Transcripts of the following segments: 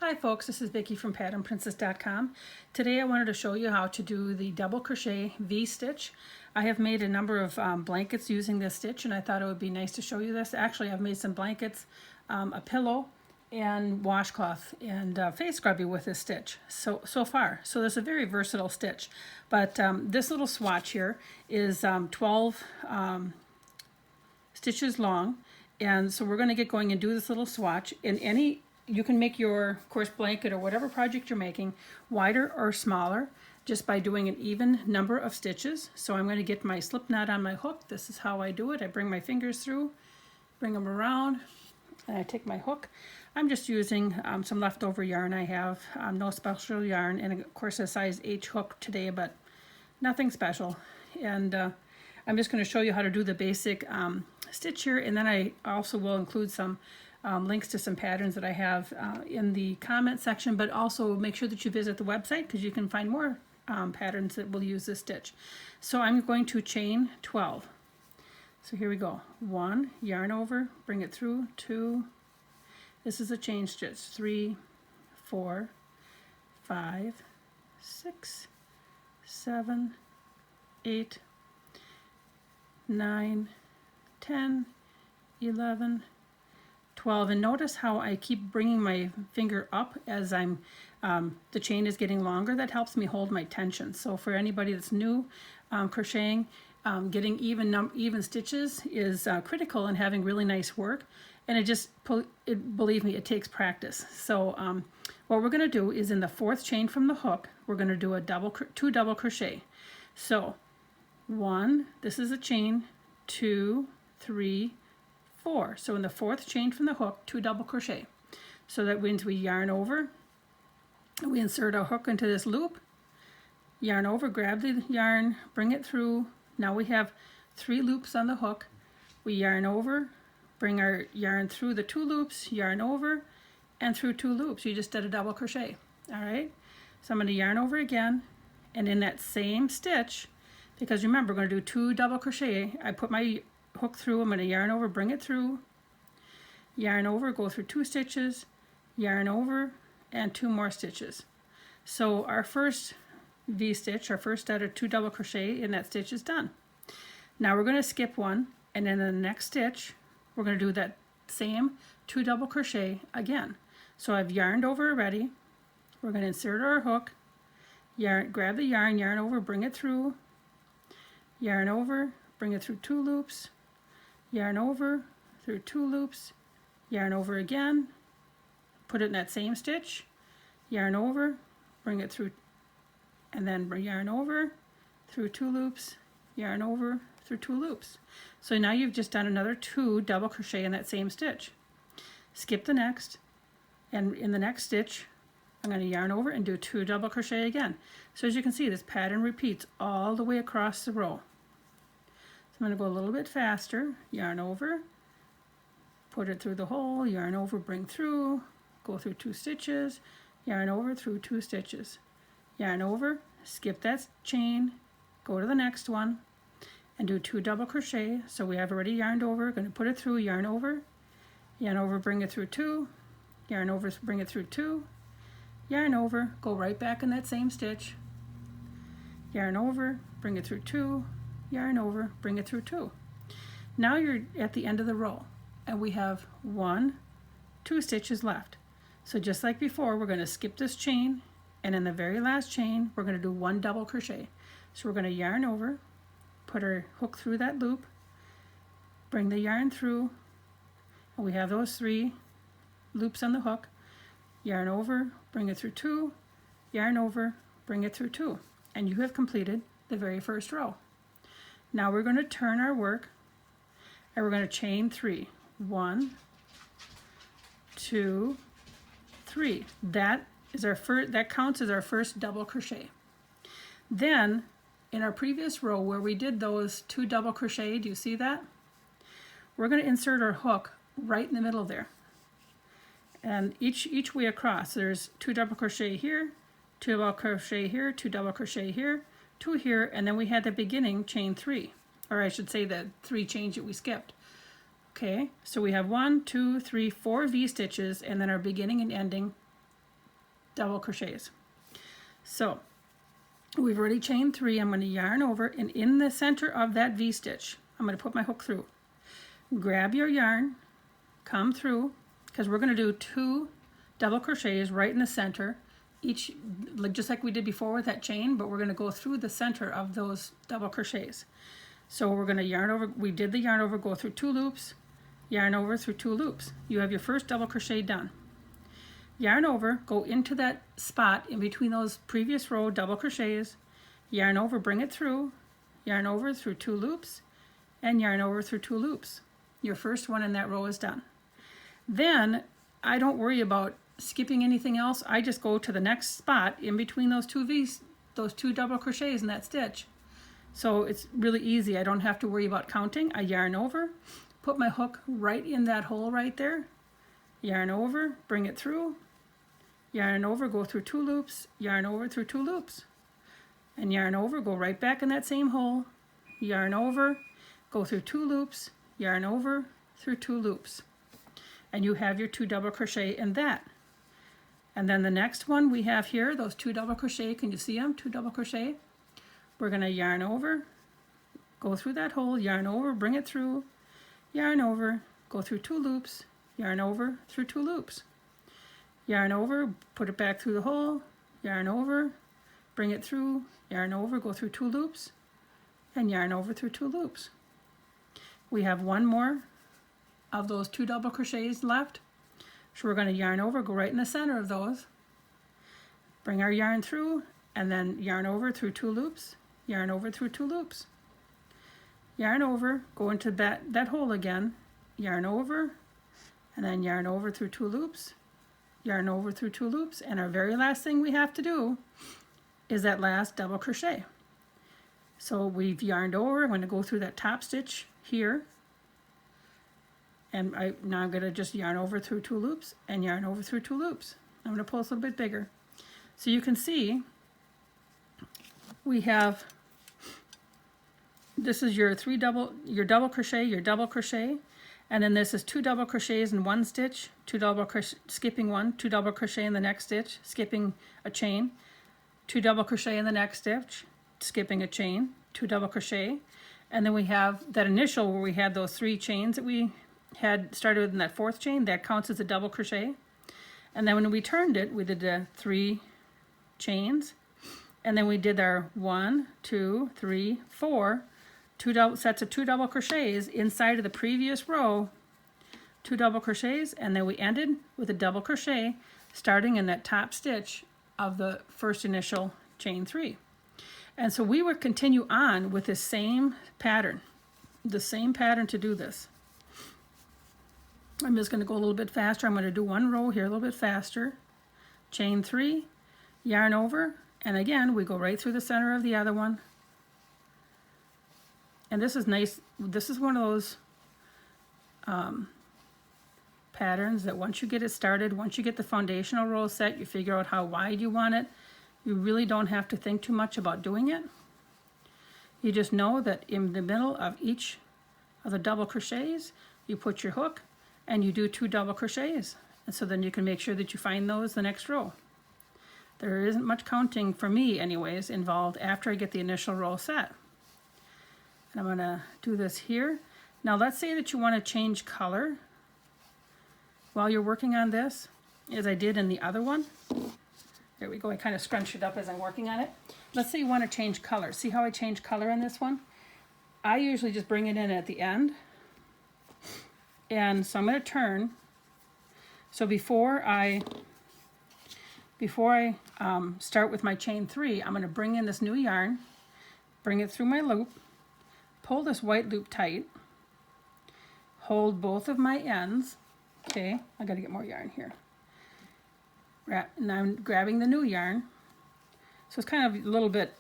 Hi folks, this is Vicki from patternprincess.com. Today I wanted to show you how to do the double crochet V-stitch. I have made a number of blankets using this stitch, and I thought it would be nice to show you this. Actually, I've made some blankets, a pillow, and washcloth and face scrubby with this stitch so far. So there's a very versatile stitch. But this little swatch here is 12 stitches long, and so we're going to get going and do this little swatch. You can make your, of course, blanket or whatever project you're making wider or smaller just by doing an even number of stitches. So I'm going to get my slip knot on my hook. This is how I do it. I bring my fingers through, bring them around, and I take my hook. I'm just using some leftover yarn I have, no special yarn, and of course a size H hook today, but nothing special. And I'm just going to show you how to do the basic stitch here, and then I also will include some links to some patterns that I have in the comment section, but also make sure that you visit the website because you can find more patterns that will use this stitch. So I'm going to chain 12. So here we go. 1, yarn over, bring it through, 2, this is a chain stitch, 3, 4, 5, 6, 7, 8, 9, 10, 11, 12, and notice how I keep bringing my finger up as I'm the chain is getting longer. That helps me hold my tension. So for anybody that's new crocheting, getting even stitches is critical in having really nice work, and believe me, it takes practice. So what we're going to do is in the 4th chain from the hook, we're going to do a two double crochet. So 1, this is a chain, 2, 3, 4. So in the 4th chain from the hook, 2 double crochet. So that means we yarn over, we insert our hook into this loop, yarn over, grab the yarn, bring it through. Now we have 3 loops on the hook. We yarn over, bring our yarn through the 2 loops, yarn over, and through 2 loops. You just did a double crochet. All right. So I'm going to yarn over again, and in that same stitch, because remember, we're going to do 2 double crochet, I put my hook through, I'm going to yarn over, bring it through, yarn over, go through 2 stitches, yarn over, and 2 more stitches. So our first V-stitch, our first set of 2 double crochet in that stitch is done. Now we're going to skip one, and then in the next stitch we're going to do that same 2 double crochet again. So I've yarned over already. We're going to insert our hook, grab the yarn, yarn over, bring it through, yarn over, bring it through 2 loops, yarn over, through 2 loops, yarn over again, put it in that same stitch, yarn over, bring it through, and then yarn over, through 2 loops, yarn over, through 2 loops. So now you've just done another 2 double crochet in that same stitch. Skip the next, and in the next stitch, I'm going to yarn over and do 2 double crochet again. So as you can see, this pattern repeats all the way across the row. I'm going to go a little bit faster, yarn over, put it through the hole, yarn over, bring through, go through 2 stitches, yarn over, through 2 stitches, yarn over, skip that chain, go to the next one, and do 2 double crochet. So we have already yarned over, going to put it through, yarn over, bring it through 2, yarn over, bring it through 2, yarn over, go right back in that same stitch, yarn over, bring it through 2, yarn over, bring it through 2. Now you're at the end of the row, and we have 1, 2 stitches left. So just like before, we're going to skip this chain, and in the very last chain we're going to do 1 double crochet. So we're going to yarn over, put our hook through that loop, bring the yarn through, and we have those 3 loops on the hook, yarn over, bring it through 2, yarn over, bring it through 2, and you have completed the very first row. Now we're going to turn our work, and we're going to chain 3. 1, 2, 3. That counts as our first double crochet. Then in our previous row where we did those 2 double crochet, do you see that? We're going to insert our hook right in the middle there. And each way across, there's 2 double crochet here, 2 double crochet here, 2 double crochet here, 2 here, and then we had the beginning chain 3, or I should say the 3 chains that we skipped. Okay, so we have 1, 2, 3, 4 V stitches, and then our beginning and ending double crochets. So we've already chained 3. I'm going to yarn over, and in the center of that V-stitch, I'm going to put my hook through. Grab your yarn, come through, because we're going to do 2 double crochets right in the center, each just like we did before with that chain, but we're going to go through the center of those double crochets. So we're going to yarn over, we did the yarn over, go through 2 loops, yarn over through 2 loops. You have your first double crochet done. Yarn over, go into that spot in between those previous row double crochets, yarn over, bring it through, yarn over through 2 loops, and yarn over through 2 loops. Your first one in that row is done. Then I don't worry about skipping anything else. I just go to the next spot in between those 2 double crochets in that stitch. So it's really easy. I don't have to worry about counting. I yarn over, put my hook right in that hole right there, yarn over, bring it through, yarn over, go through 2 loops, yarn over through 2 loops, and yarn over, go right back in that same hole, yarn over, go through 2 loops, yarn over through 2 loops. And you have your 2 double crochet in that. And then the next one we have here, those 2 double crochet, can you see them? 2 double crochet. We're going to yarn over, go through that hole, yarn over, bring it through, yarn over, go through 2 loops, yarn over through 2 loops. Yarn over, put it back through the hole, yarn over, bring it through, yarn over, go through 2 loops, and yarn over through 2 loops. We have one more of those 2 double crochets left. So we're going to yarn over, go right in the center of those, bring our yarn through, and then yarn over through 2 loops, yarn over through 2 loops. Yarn over, go into that hole again, yarn over, and then yarn over through 2 loops, yarn over through 2 loops, and our very last thing we have to do is that last double crochet. So we've yarned over. I'm going to go through that top stitch here, and now I'm going to just yarn over through 2 loops and yarn over through 2 loops. I'm going to pull this a little bit bigger. So you can see we have, this is your double crochet, and then this is 2 double crochets in 1 stitch, 2 double crochet, skipping 1, 2 double crochet in the next stitch, skipping a chain, 2 double crochet in the next stitch, skipping a chain, 2 double crochet, and then we have that initial where we had those 3 chains that we had started with in that 4th chain, that counts as a double crochet. And then when we turned it, we did the 3 chains, and then we did our 1, 2, 3, 4 sets of 2 double crochets inside of the previous row, 2 double crochets, and then we ended with a double crochet starting in that top stitch of the first initial chain 3. And so we would continue on with the same pattern to do this. I'm just going to go a little bit faster. I'm going to do 1 row here a little bit faster, chain 3, yarn over, and again we go right through the center of the other one. And this is nice. This is one of those patterns that once you get it started, once you get the foundational row set, you figure out how wide you want it. You really don't have to think too much about doing it. You just know that in the middle of each of the double crochets, you put your hook and you do 2 double crochets. And so then you can make sure that you find those the next row. There isn't much counting, for me anyways, involved after I get the initial row set. And I'm going to do this here. Now let's say that you want to change color while you're working on this, as I did in the other one. There we go, I kind of scrunched it up as I'm working on it. Let's say you want to change color. See how I change color on this one? I usually just bring it in at the end. And so I'm going to turn. So before I start with my chain 3, I'm going to bring in this new yarn, bring it through my loop, pull this white loop tight, hold both of my ends. Okay, I got to get more yarn here. Now I'm grabbing the new yarn. So it's kind of a little bit,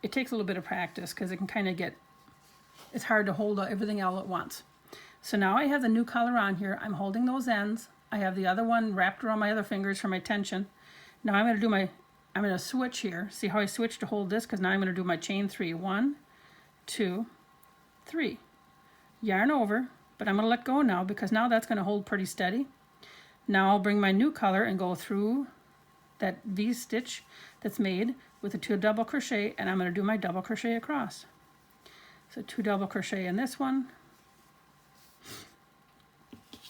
it takes a little bit of practice because it can kind of get, it's hard to hold everything all at once. So now I have the new color on here. I'm holding those ends. I have the other one wrapped around my other fingers for my tension. Now I'm going to switch here. See how I switch to hold this? Because now I'm going to do my chain 3. 1, 2, 3. Yarn over, but I'm going to let go now because now that's going to hold pretty steady. Now I'll bring my new color and go through that V stitch that's made with a 2 double crochet, and I'm going to do my double crochet across. So 2 double crochet in this one.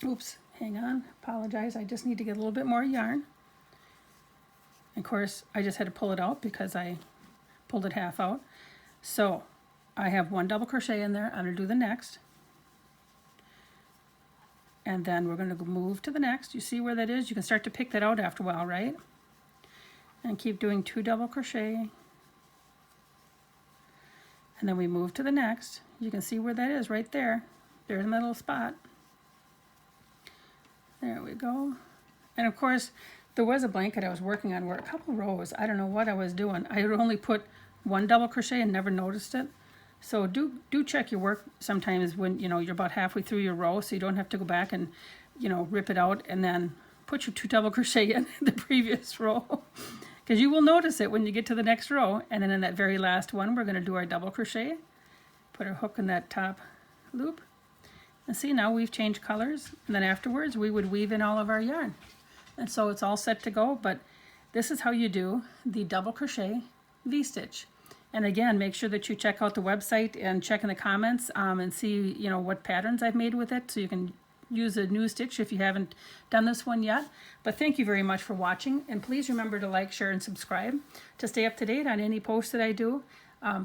Oops, hang on, apologize, I just need to get a little bit more yarn. Of course, I just had to pull it out because I pulled it half out. So I have 1 double crochet in there. I'm going to do the next. And then we're going to move to the next. You see where that is? You can start to pick that out after a while, right? And keep doing 2 double crochet. And then we move to the next. You can see where that is right there. There's my little spot. There we go. And of course, there was a blanket I was working on where a couple rows, I don't know what I was doing. I had only put 1 double crochet and never noticed it. So do check your work sometimes when you're about halfway through your row, so you don't have to go back and rip it out and then put your 2 double crochet in the previous row, because you will notice it when you get to the next row. And then in that very last one, we're going to do our double crochet, put our hook in that top loop, and see, now we've changed colors. And then afterwards we would weave in all of our yarn, and so it's all set to go. But this is how you do the double crochet V-stitch. And again, make sure that you check out the website and check in the comments and see what patterns I've made with it, so you can use a new stitch if you haven't done this one yet. But thank you very much for watching, and please remember to like, share, and subscribe to stay up to date on any posts that I do.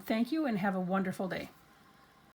Thank you, and have a wonderful day.